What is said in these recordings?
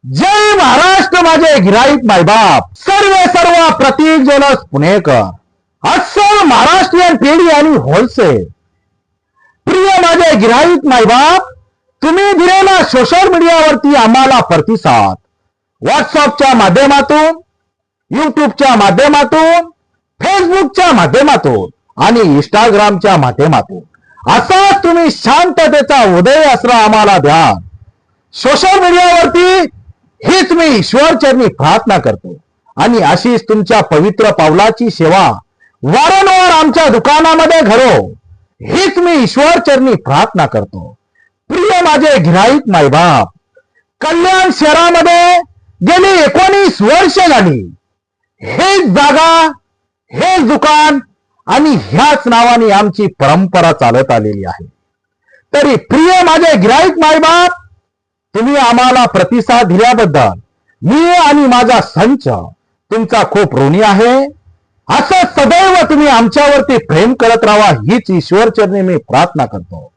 जय महाराष्ट्र माझे गिराईक मायबाप, सर्व प्रतीक जोनस पुणेकर, अस्सल महाराष्ट्रीयन पेढी आणि होलसेल. प्रिय माझे गिराईक मायबाप, तुम्ही दिलेला सोशल मीडियावरती आम्हाला प्रतिसाद, व्हॉट्सअपच्या माध्यमातून, युट्यूबच्या माध्यमातून, फेसबुकच्या माध्यमातून आणि इंस्टाग्रामच्या माध्यमातून असाच तुम्ही शांततेचा उदय असला आम्हाला द्या. सोशल मीडियावरती हीच मी ईश्वर चरणी प्रार्थना करतो आणि अशीच तुमच्या पवित्र पावलाची सेवा वारंवार आमच्या दुकानामध्ये घडो, हीच मी ईश्वर चरणी प्रार्थना करतो. प्रिय माझे गिराईक मायबाप, कल्याण शहरामध्ये गेली 19 वर्ष झाली हेच जागा, हेच दुकान आणि ह्याच नावाने आमची परंपरा चालत आलेली आहे. तरी प्रिय माझे गिराईक मायबाप, तुम्ही आम्हाला प्रतिसाद दिल्याबद्दल मी आणि माझा संच तुमचा खूप ऋणी आहे. असं सदैव तुम्ही आमच्यावरती प्रेम करत राहा हीच ईश्वर चरणी मी प्रार्थना करतो.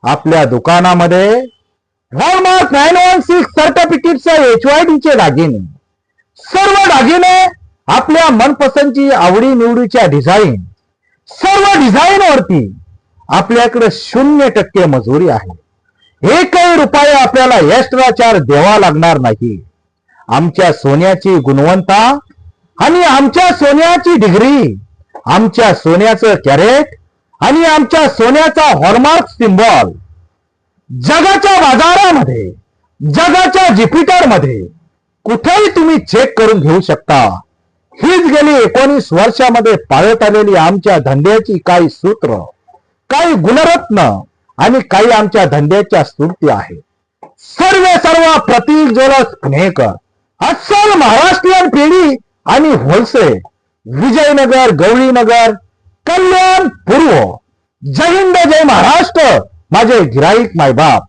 आपल्या दुकानामध्ये हॉलमार्क 916 सर्टिफिकेटचे HYDचे दागिने, सर्व दागिने आपल्या मनपसंतची आवडी निवडीच्या डिझाईन, सर्व डिझाईन वरती आपल्याकडे 0% मजुरी आहे. एकही रुपया आपल्याला एक्स्ट्रा चार्ज द्यावा लागणार नाही. आमच्या सोन्याची गुणवत्ता आणि आमच्या सोन्याची डिग्री, आमच्या सोन्याचं कॅरेट आणि आमच्या सोन्याचा हॉलमार्क सिंबल जगाच्या बाजारामध्ये, जगाच्या ज्युपिटर मध्ये कुठेही तुम्ही चेक करून घेऊ शकता. हीच गेली 19 वर्षामध्ये पाळत आलेली आमच्या धंद्याची काही सूत्र, काही गुणरत्न आणि काही आमच्या धंद्याच्या स्फूर्ती आहे. सर्व प्रतीक जोनस पुणेकर, अस्सल महाराष्ट्रीयन पेढी आणि होलसेल, विजयनगर, गवळीनगर, कल्याण पूर्व. जय हिंद, जय महाराष्ट्र माझे गिराईक मायबाप.